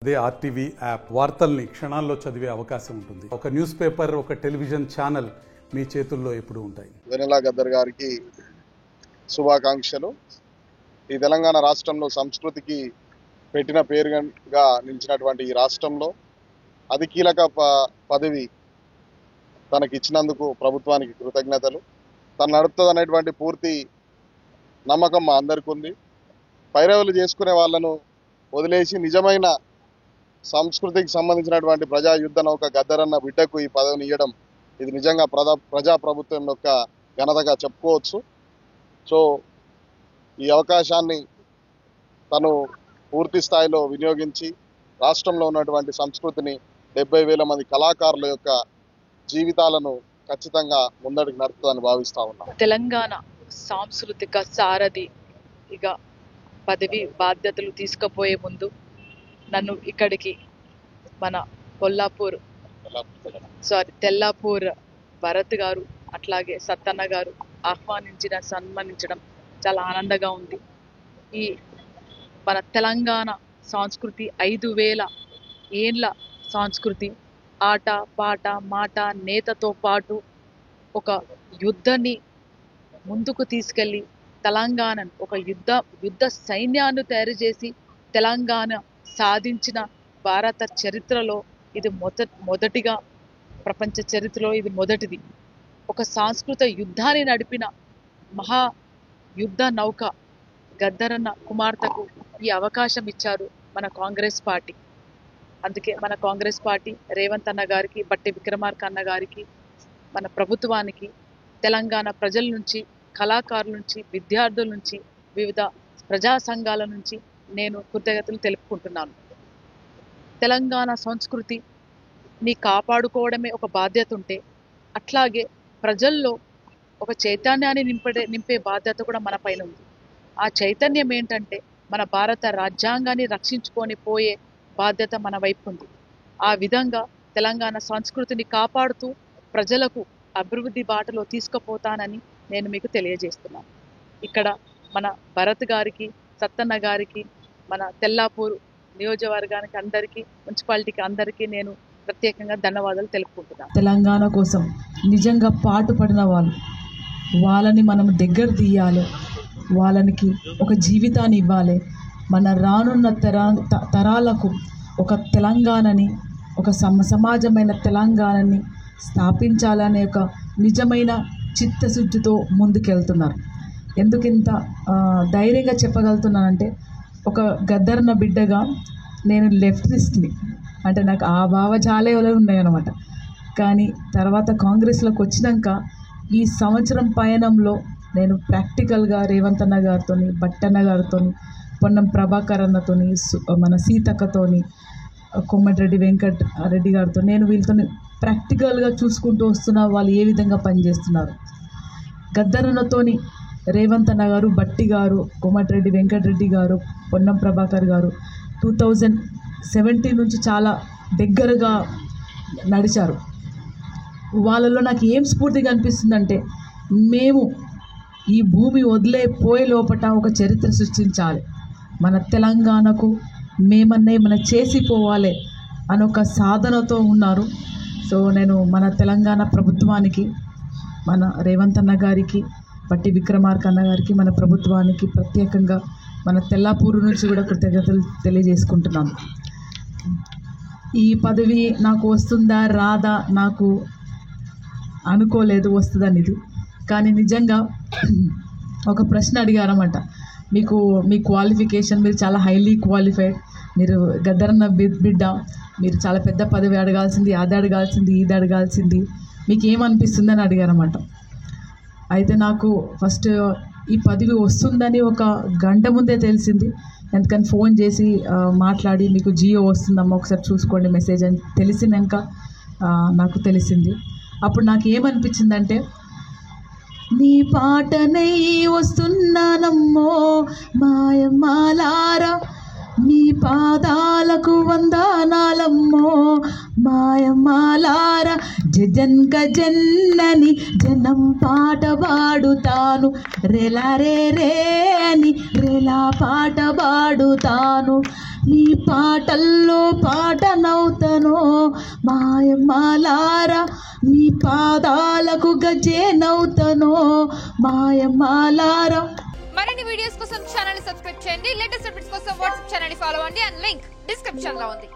అదే RTV app వార్తల్ని క్షణాల్లో చదివే అవకాశం ఉంటుంది. ఒక న్యూస్ పేపర్, ఒక టెలివిజన్ ఛానల్ మీ చేతుల్లో ఎప్పుడు ఉంటాయి. వెన్నెల గద్దర్ గారికి శుభాకాంక్షలు. ఈ తెలంగాణ రాష్ట్రంలో సంస్కృతికి పెట్టిన పేరుగా నిలిచినటువంటి ఈ రాష్ట్రంలో అతి కీలక పదవి తనకి ఇచ్చినందుకు ప్రభుత్వానికి కృతజ్ఞతలు. తను నడుపుతుంది అనేటువంటి పూర్తి నమ్మకం మా అందరికీ ఉంది. పైరవులు చేసుకునే వాళ్ళను వదిలేసి నిజమైన సంస్కృతికి సంబంధించినటువంటి ప్రజా యుద్ధ నౌక గద్దరన్న బిడ్డకు ఈ పదవిని ఇవ్వడం ఇది నిజంగా ప్రజాప్రభుత్వం యొక్క ఘనతగా చెప్పుకోవచ్చు. సో ఈ అవకాశాన్ని తను పూర్తి స్థాయిలో వినియోగించి రాష్ట్రంలో ఉన్నటువంటి సంస్కృతిని 70,000 మంది కళాకారుల యొక్క జీవితాలను ఖచ్చితంగా ముందడికి నడుపుతుందని భావిస్తా ఉన్నాం. తెలంగాణ సాంస్కృతిక సారథి ఇక పదవి బాధ్యతలు తీసుకుపోయే ముందు నన్ను ఇక్కడికి మన తెల్లాపూర్ భరత్ గారు అట్లాగే సత్తన్న గారు సన్మానించడం చాలా ఆనందంగా ఉంది. ఈ మన తెలంగాణ సంస్కృతి 5,000 ఏండ్ల సంస్కృతి, ఆట పాట మాట నేతతో పాటు ఒక యుద్ధాన్ని ముందుకు తీసుకెళ్ళి తెలంగాణను ఒక యుద్ధ సైన్యాన్ని తయారు చేసి తెలంగాణ సాధించిన భారత చరిత్రలో ఇది మొదటిగా, ప్రపంచ చరిత్రలో ఇది మొదటిది. ఒక సాంస్కృతిక యుద్ధాన్ని నడిపిన మహా యుద్ధ నౌక గద్దరన్న కుమార్తెకు ఈ అవకాశం ఇచ్చారు మన కాంగ్రెస్ పార్టీ. అందుకే మన కాంగ్రెస్ పార్టీ రేవంత్ అన్న గారికి, బట్టి విక్రమార్క అన్న గారికి, మన ప్రభుత్వానికి, తెలంగాణ ప్రజల నుంచి, కళాకారుల నుంచి, విద్యార్థుల నుంచి, వివిధ ప్రజా సంఘాల నుంచి నేను కృతజ్ఞతలు తెలుపుకుంటున్నాను. తెలంగాణ సంస్కృతిని కాపాడుకోవడమే ఒక బాధ్యత ఉంటే అట్లాగే ప్రజల్లో ఒక చైతన్యాన్ని నింపే బాధ్యత కూడా మన పైన ఉంది. ఆ చైతన్యం ఏంటంటే మన భారత రాజ్యాంగాన్ని రక్షించుకొని పోయే బాధ్యత మన వైపు ఉంది. ఆ విధంగా తెలంగాణ సంస్కృతిని కాపాడుతూ ప్రజలకు అభివృద్ధి బాటలో తీసుకుపోతానని నేను మీకు తెలియజేస్తున్నాను. ఇక్కడ మన భరత్ గారికి, సత్తన్న గారికి, మన తెల్లాపూర్ నియోజకవర్గానికి అందరికీ, మున్సిపాలిటీకి అందరికీ నేను ప్రత్యేకంగా ధన్యవాదాలు తెలుపుకుంటున్నాను. తెలంగాణ కోసం నిజంగా పాటుపడిన వాళ్ళని మనం దగ్గర తీయాలి, వాళ్ళకి ఒక జీవితాన్ని ఇవ్వాలి. మన రానున్న తరాలకు ఒక తెలంగాణని, ఒక సమాజమైన తెలంగాణని స్థాపించాలనే ఒక నిజమైన చిత్తశుద్ధితో ముందుకెళ్తున్నారు. ఎందుకింత ధైర్యంగా చెప్పగలుగుతున్నానంటే, ఒక గద్దరన్న బిడ్డగా నేను లెఫ్టిస్ట్ని, అంటే నాకు ఆ భావజాలే ఉన్నాయన్నమాట. కానీ తర్వాత కాంగ్రెస్లోకి వచ్చినాక ఈ సంవత్సరం పయనంలో నేను ప్రాక్టికల్గా రేవంత్ అన్న గారితో, బట్టన్న గారితో, పొన్నం ప్రభాకర్ అన్నతో, మన సీతక్కతోని, కోమటిరెడ్డి వెంకట్ రెడ్డి గారితో నేను వీళ్ళతో ప్రాక్టికల్గా చూసుకుంటూ వస్తున్నా వాళ్ళు ఏ విధంగా పనిచేస్తున్నారు. గద్దరన్నతోని రేవంత్ అన్న గారు, బట్టి గారు, కోమటిరెడ్డి వెంకటరెడ్డి గారు, పొన్నం ప్రభాకర్ గారు 2017 నుంచి చాలా దగ్గరగా నడిచారు. వాళ్ళలో నాకు ఏం స్ఫూర్తిగా అనిపిస్తుందంటే, మేము ఈ భూమి వదిలేపోయే లోపల ఒక చరిత్ర సృష్టించాలి, మన తెలంగాణకు మేమన్నా చేసిపోవాలి అని ఒక సాధనతో ఉన్నారు. సో నేను మన తెలంగాణ ప్రభుత్వానికి, మన రేవంత్ అన్న గారికి, బట్టి విక్రమార్క అన్న గారికి, మన ప్రభుత్వానికి ప్రత్యేకంగా మన తెల్లాపూరు నుంచి కూడా కృతజ్ఞతలు తెలియజేసుకుంటున్నాను. ఈ పదవి నాకు వస్తుందా రాదా నాకు అనుకోలేదు వస్తుందనేది. కానీ నిజంగా ఒక ప్రశ్న అడిగారన్నమాట, మీ క్వాలిఫికేషన్, మీరు చాలా హైలీ క్వాలిఫైడ్, మీరు గద్దరన్న బిడ్డ, మీరు చాలా పెద్ద పదవి అడగాల్సింది, అది అడగాల్సింది, ఇది అడగాల్సింది, మీకు ఏమనిపిస్తుంది అని అడిగారన్నమాట. అయితే నాకు ఫస్ట్ ఈ పదవి వస్తుందని ఒక గంట ముందే తెలిసింది. ఎందుకని ఫోన్ చేసి మాట్లాడి, మీకు జియో వస్తుందమ్మా ఒకసారి చూసుకోండి మెసేజ్ అని తెలిసినాక నాకు తెలిసింది. అప్పుడు నాకు ఏమనిపించిందంటే, నీ పాటనై వస్తున్నానమ్మో మాయమ్మాలారా, నీ పాదాలకు వందనాలమ్మో మాయమ్మాలారా, జజన్గజన్నని జనం పాట పాడుతాను, రెలా రే రే అని రెలా పాట పాడుతాను, నీ పాటల్లో పాటనవుతానో మాయమ్మాలారా, నీ పాదాలకు గజేనవుతానో మాయమ్మాలారా. మరిన్ని వీడియోస్ కోసం ఛానల్ ని సబ్స్క్రైబ్ చేయండి. లేటెస్ట్ అప్డేట్స్ కోసం వాట్సాప్ ఛానల్ ని ఫాలో అవ్వండి. అండ్ లింక్ డిస్క్రిప్షన్ లో ఉంది.